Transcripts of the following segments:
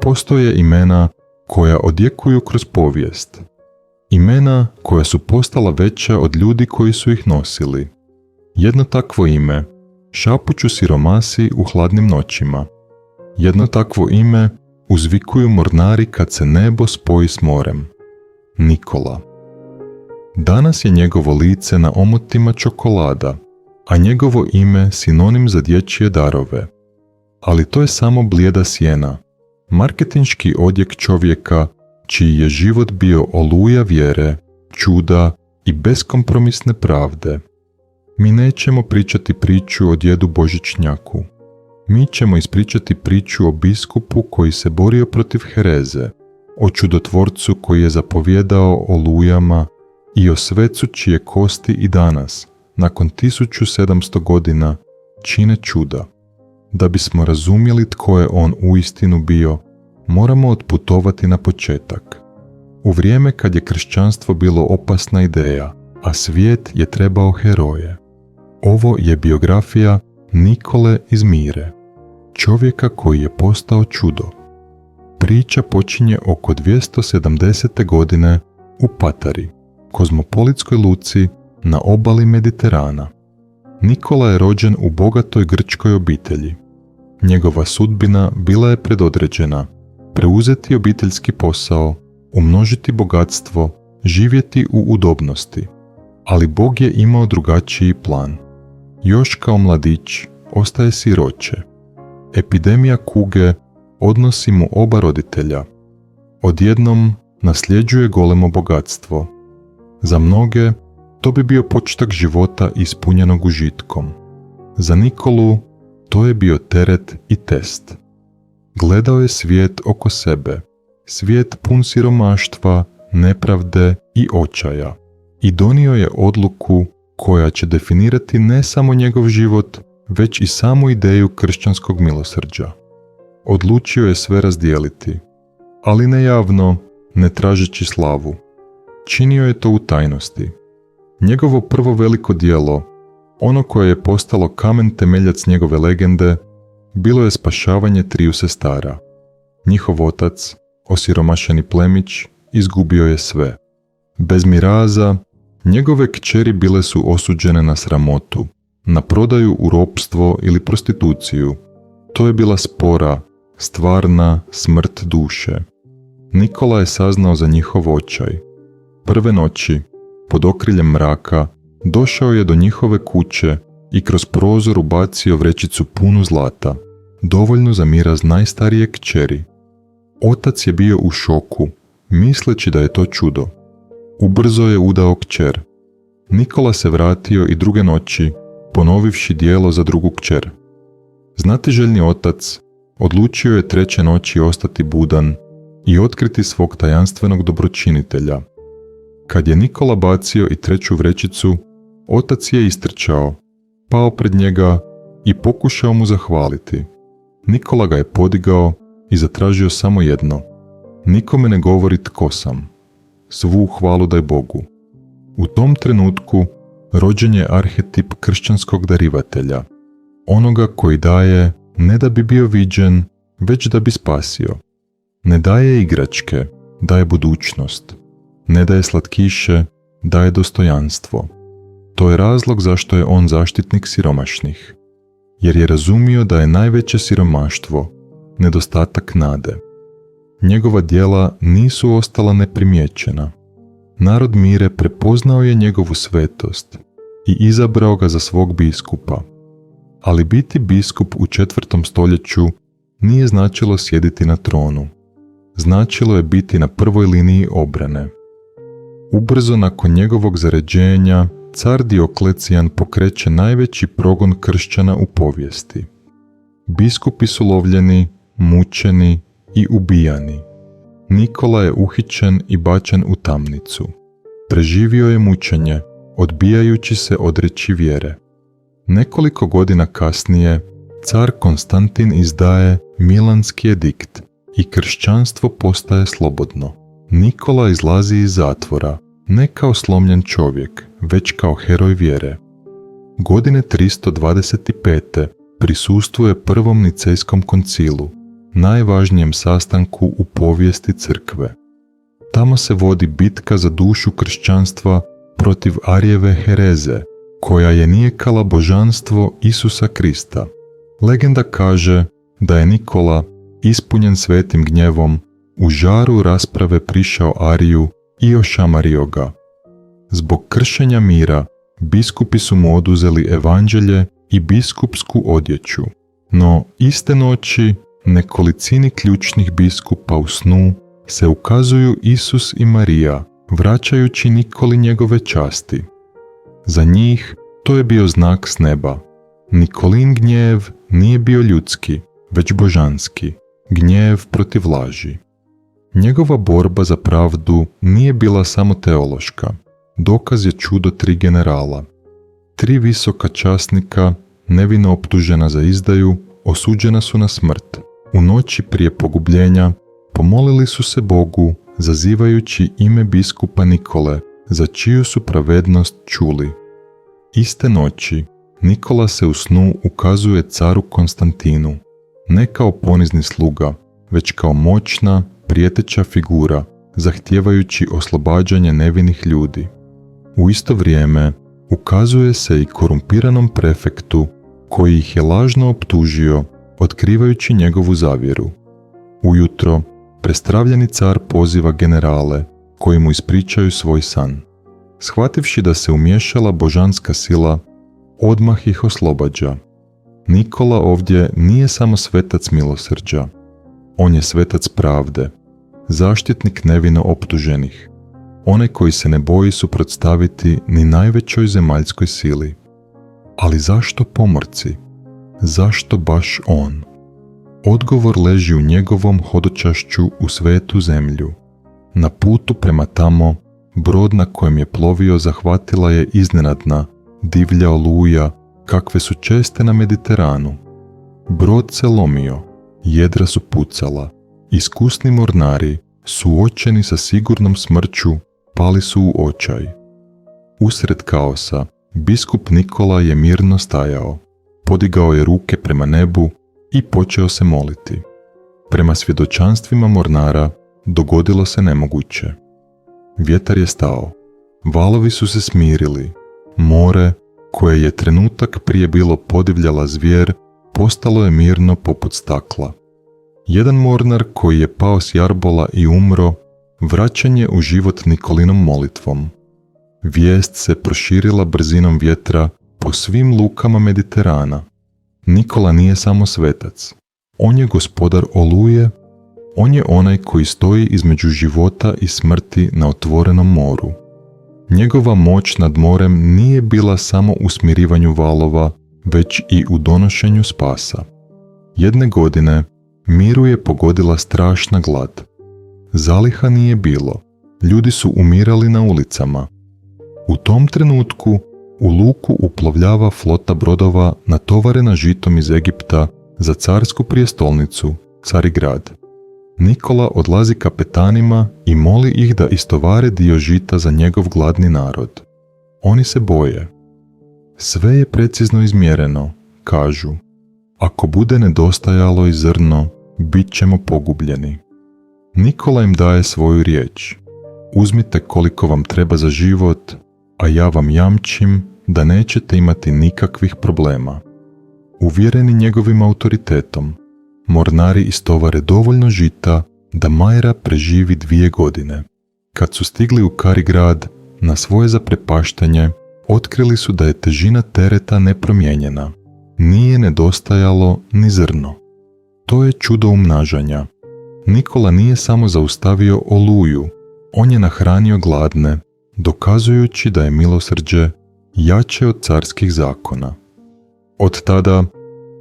postoje imena koja odjekuju kroz povijest. Imena koja su postala veća od ljudi koji su ih nosili. Jedno takvo ime šapuću siromasi u hladnim noćima. Jedno takvo ime uzvikuju mornari kad se nebo spoji s morem. Nikola. Danas je njegovo lice na omotima čokolada, a njegovo ime sinonim za dječje darove. Ali to je samo blijeda sjena, marketinški odjek čovjeka čiji je život bio oluja vjere, čuda i beskompromisne pravde. Mi nećemo pričati priču o djedu Božićnjaku. Mi ćemo ispričati priču o biskupu koji se borio protiv hereze, o čudotvorcu koji je zapovjedao olujama i o svecu čije kosti i danas, nakon 1700 godina, čine čuda. Da bismo razumjeli tko je on uistinu bio, moramo otputovati na početak. U vrijeme kad je kršćanstvo bilo opasna ideja, a svijet je trebao heroje. Ovo je biografija Nikole iz Mire, čovjeka koji je postao čudo. Priča počinje oko 270. godine u Patari, kozmopolitskoj luci na obali Mediterana. Nikola je rođen u bogatoj grčkoj obitelji. Njegova sudbina bila je predodređena: preuzeti obiteljski posao, umnožiti bogatstvo, živjeti u udobnosti. Ali Bog je imao drugačiji plan. Još kao mladić ostaje siroče. Epidemija kuge odnosi mu oba roditelja. Odjednom nasljeđuje golemo bogatstvo. Za mnoge to bi bio početak života ispunjenog užitkom. Za Nikolu to je bio teret i test. Gledao je svijet oko sebe, svijet pun siromaštva, nepravde i očaja, i donio je odluku koja će definirati ne samo njegov život, već i samu ideju kršćanskog milosrđa. Odlučio je sve razdijeliti, ali ne javno, ne tražeći slavu. Činio je to u tajnosti. Njegovo prvo veliko djelo, ono koje je postalo kamen temeljac njegove legende, bilo je spašavanje triju sestara. Njihov otac, osiromašeni plemić, izgubio je sve. Bez miraza, njegove kćeri bile su osuđene na sramotu, na prodaju u ropstvo ili prostituciju. To je bila spora, stvarna smrt duše. Nikola je saznao za njihov očaj. Prve noći, pod okriljem mraka, došao je do njihove kuće i kroz prozor ubacio vrećicu punu zlata, dovoljnu za miraz najstarije kćeri. Otac je bio u šoku, misleći da je to čudo. Ubrzo je udao kćer. Nikola se vratio i druge noći, ponovivši djelo za drugu kćer. Znatiželjni otac odlučio je treće noći ostati budan i otkriti svog tajanstvenog dobročinitelja. Kad je Nikola bacio i treću vrećicu, otac je istrčao, pao pred njega i pokušao mu zahvaliti. Nikola ga je podigao i zatražio samo jedno: nikome ne govori tko sam. Svu hvalu daj Bogu. U tom trenutku rođen je arhetip kršćanskog darivatelja, onoga koji daje ne da bi bio viđen, već da bi spasio. Ne daje igračke, daje budućnost. Ne daje slatkiše, daje dostojanstvo. To je razlog zašto je on zaštitnik siromašnih, jer je razumio da je najveće siromaštvo nedostatak nade. Njegova djela nisu ostala neprimjećena. Narod Mire prepoznao je njegovu svetost i izabrao ga za svog biskupa. Ali biti biskup u 4. stoljeću nije značilo sjediti na tronu. Značilo je biti na prvoj liniji obrane. Ubrzo nakon njegovog zaređenja, car Dioklecijan pokreće najveći progon kršćana u povijesti. Biskupi su lovljeni, mučeni i ubijani. Nikola je uhićen i bačen u tamnicu. Preživio je mučenje, odbijajući se odreći vjere. Nekoliko godina kasnije, car Konstantin izdaje Milanski edikt i kršćanstvo postaje slobodno. Nikola izlazi iz zatvora, ne kao slomljen čovjek, već kao heroj vjere. Godine 325. prisustvuje prvom nicejskom koncilu. najvažnijem sastanku u povijesti crkve. Tamo se vodi bitka za dušu kršćanstva protiv Arijeve hereze, koja je nijekala božanstvo Isusa Krista. Legenda kaže da je Nikola, ispunjen svetim gnjevom, u žaru rasprave prišao Ariju i ošamario ga. Zbog kršenja mira, biskupi su mu oduzeli evanđelje i biskupsku odjeću, no iste noći nekolicini ključnih biskupa u snu se ukazuju Isus i Marija, vraćajući Nikoli njegove časti. Za njih to je bio znak s neba. Nikolin gnjev nije bio ljudski, već božanski, gnjev protiv laži. Njegova borba za pravdu nije bila samo teološka. Dokaz je čudo 3 generala. 3 visoka časnika, nevino optužena za izdaju, osuđena su na smrt. U noći prije pogubljenja pomolili su se Bogu, zazivajući ime biskupa Nikole, za čiju su pravednost čuli. Iste noći Nikola se u snu ukazuje caru Konstantinu, ne kao ponizni sluga, već kao moćna, prijeteća figura, zahtijevajući oslobađanje nevinih ljudi. U isto vrijeme ukazuje se i korumpiranom prefektu, koji ih je lažno optužio, otkrivajući njegovu zavjeru. Ujutro prestravljeni car poziva generale, koji mu ispričaju svoj san. Shvativši da se umiješala božanska sila, odmah ih oslobađa. Nikola ovdje nije samo svetac milosrđa. On je svetac pravde, zaštitnik nevino optuženih, onaj koji se ne boji suprotstaviti ni najvećoj zemaljskoj sili. Ali zašto pomorci? Zašto baš on? Odgovor leži u njegovom hodočašću u svetu zemlju. Na putu prema tamo, brod na kojem je plovio zahvatila je iznenadna, divlja oluja, kakve su česte na Mediteranu. Brod se lomio, jedra su pucala, iskusni mornari, suočeni sa sigurnom smrću, pali su u očaj. Usred kaosa, biskup Nikola je mirno stajao, podigao je ruke prema nebu i počeo se moliti. Prema svjedočanstvima mornara dogodilo se nemoguće. Vjetar je stao, valovi su se smirili, more, koje je trenutak prije bilo podivljala zvijer, postalo je mirno poput stakla. Jedan mornar koji je pao s jarbola i umro, vraćan je u život Nikolinom molitvom. Vijest se proširila brzinom vjetra po svim lukama Mediterana. Nikola nije samo svetac. On je gospodar oluje, on je onaj koji stoji između života i smrti na otvorenom moru. Njegova moć nad morem nije bila samo u smirivanju valova, već i u donošenju spasa. Jedne godine miru je pogodila strašna glad. Zaliha nije bilo, ljudi su umirali na ulicama. U tom trenutku u luku uplovljava flota brodova natovarena žitom iz Egipta za carsku prijestolnicu, Carigrad. Nikola odlazi kapetanima i moli ih da istovare dio žita za njegov gladni narod. Oni se boje. Sve je precizno izmjereno, kažu. Ako bude nedostajalo i zrno, bit ćemo pogubljeni. Nikola im daje svoju riječ. Uzmite koliko vam treba za život, a ja vam jamčim da nećete imati nikakvih problema. Uvjereni njegovim autoritetom, mornari istovare dovoljno žita da Majra preživi 2 godine. Kad su stigli u Carigrad, na svoje zaprepaštanje, otkrili su da je težina tereta nepromijenjena. Nije nedostajalo ni zrno. To je čudo umnažanja. Nikola nije samo zaustavio oluju, on je nahranio gladne, dokazujući da je milosrđe jače od carskih zakona. Od tada,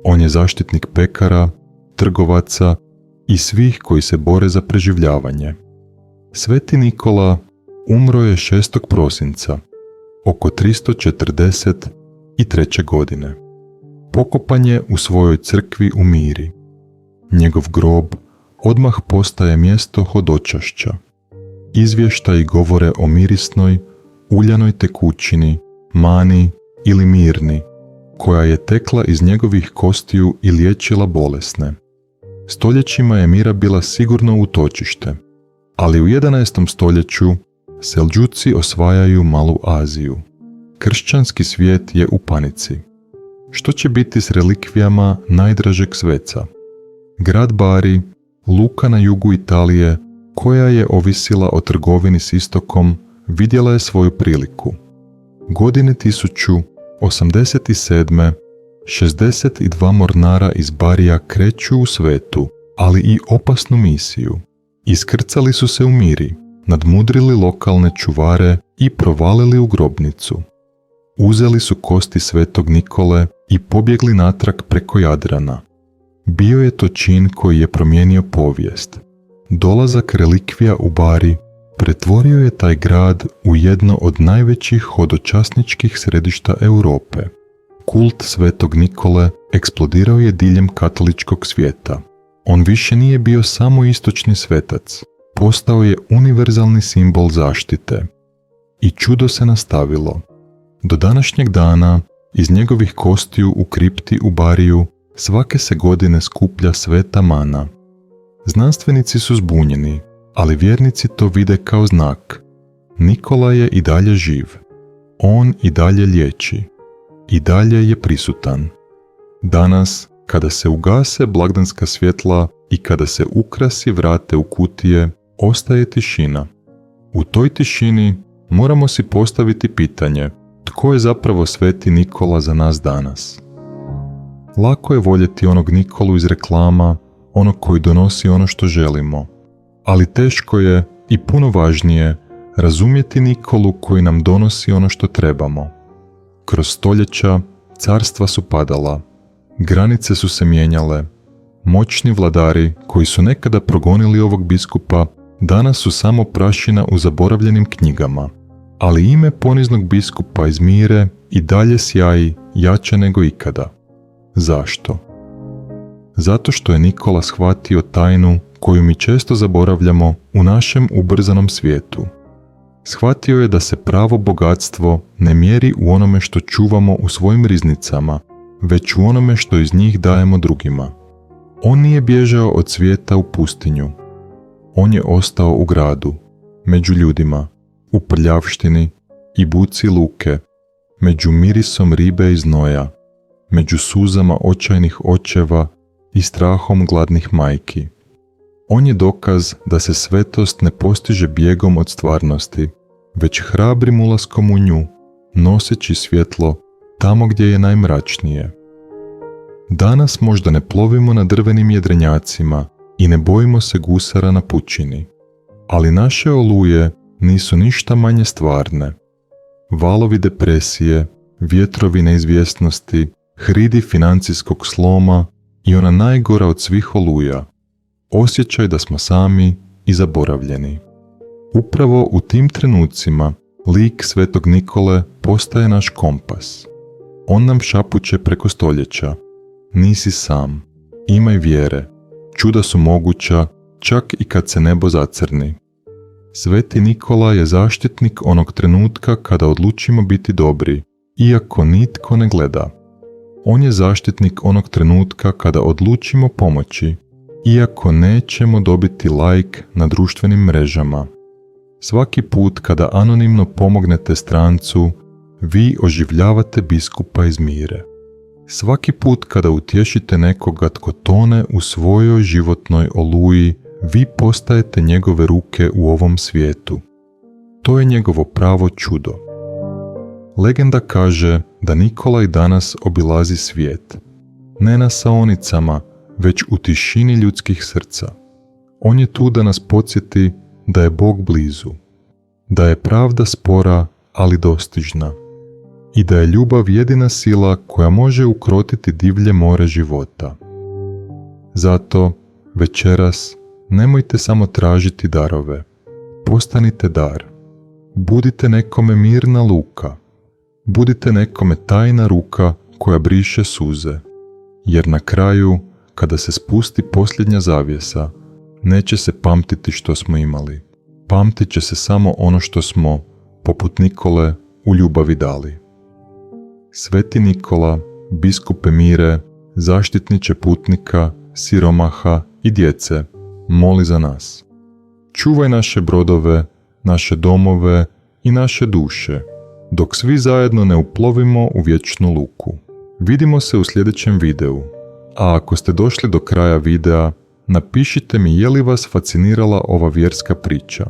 on je zaštitnik pekara, trgovaca i svih koji se bore za preživljavanje. Sveti Nikola umro je 6. prosinca, oko 343. godine. Pokopan je u svojoj crkvi u Miri. Njegov grob odmah postaje mjesto hodočašća. Izvještaji govore o mirisnoj, uljanoj tekućini, mani ili mirni, koja je tekla iz njegovih kostiju i liječila bolesne. Stoljećima je Mira bila sigurno utočište, ali u 11. stoljeću Selđuci osvajaju Malu Aziju. Kršćanski svijet je u panici. Što će biti s relikvijama najdražeg sveca? Grad Bari, luka na jugu Italije, koja je ovisila o trgovini s istokom, vidjela je svoju priliku. Godine 1087. 62 mornara iz Barija kreću u svetu, ali i opasnu misiju. Iskrcali su se u Miri, nadmudrili lokalne čuvare i provalili u grobnicu. Uzeli su kosti svetog Nikole i pobjegli natrag preko Jadrana. Bio je to čin koji je promijenio povijest. Dolazak relikvija u Bari pretvorio je taj grad u jedno od najvećih hodočasničkih središta Europe. Kult svetog Nikole eksplodirao je diljem katoličkog svijeta. On više nije bio samo istočni svetac, postao je univerzalni simbol zaštite. I čudo se nastavilo. Do današnjeg dana iz njegovih kostiju u kripti u Bariju svake se godine skuplja sveta mana. Znanstvenici su zbunjeni, ali vjernici to vide kao znak. Nikola je i dalje živ. On i dalje liječi. I dalje je prisutan. Danas, kada se ugase blagdanska svjetla i kada se ukrasi vrate u kutije, ostaje tišina. U toj tišini moramo si postaviti pitanje: tko je zapravo sveti Nikola za nas danas? Lako je voljeti onog Nikolu iz reklama, onog koji donosi ono što želimo, ali teško je i puno važnije razumjeti Nikolu koji nam donosi ono što trebamo. Kroz stoljeća carstva su padala, granice su se mijenjale, moćni vladari koji su nekada progonili ovog biskupa danas su samo prašina u zaboravljenim knjigama, ali ime poniznog biskupa iz Mire i dalje sjaji jače nego ikada. Zašto? Zato što je Nikola shvatio tajnu koju mi često zaboravljamo u našem ubrzanom svijetu. Shvatio je da se pravo bogatstvo ne mjeri u onome što čuvamo u svojim riznicama, već u onome što iz njih dajemo drugima. On nije bježao od svijeta u pustinju. On je ostao u gradu, među ljudima, u prljavštini i buci luke, među mirisom ribe i znoja, među suzama očajnih očeva i strahom gladnih majki. On je dokaz da se svetost ne postiže bijegom od stvarnosti, već hrabrim ulaskom u nju, noseći svjetlo tamo gdje je najmračnije. Danas možda ne plovimo na drvenim jedrenjacima i ne bojimo se gusara na pučini, ali naše oluje nisu ništa manje stvarne. Valovi depresije, vjetrovi neizvjesnosti, hridi financijskog sloma i ona najgora od svih oluja, osjećaj da smo sami i zaboravljeni. Upravo u tim trenucima lik svetog Nikole postaje naš kompas. On nam šapuće preko stoljeća: nisi sam, imaj vjere, čuda su moguća čak i kad se nebo zacrni. Sveti Nikola je zaštitnik onog trenutka kada odlučimo biti dobri, iako nitko ne gleda. On je zaštitnik onog trenutka kada odlučimo pomoći, iako nećemo dobiti like na društvenim mrežama. Svaki put kada anonimno pomognete strancu, vi oživljavate biskupa iz Mire. Svaki put kada utješite nekoga tko tone u svojoj životnoj oluji, vi postajete njegove ruke u ovom svijetu. To je njegovo pravo čudo. Legenda kaže da Nikola i danas obilazi svijet. Ne na saonicama, već u tišini ljudskih srca. On je tu da nas podsjeti da je Bog blizu, da je pravda spora, ali dostižna, i da je ljubav jedina sila koja može ukrotiti divlje more života. Zato, večeras, nemojte samo tražiti darove. Postanite dar. Budite nekome mirna luka. Budite nekome tajna ruka koja briše suze. Jer na kraju, kada se spusti posljednja zavjesa, neće se pamtiti što smo imali. Pamtit će se samo ono što smo, poput Nikole, u ljubavi dali. Sveti Nikola, biskupe Mire, zaštitniče putnika, siromaha i djece, moli za nas. Čuvaj naše brodove, naše domove i naše duše, dok svi zajedno ne uplovimo u vječnu luku. Vidimo se u sljedećem videu. A ako ste došli do kraja videa, napišite mi je li vas fascinirala ova vjerska priča.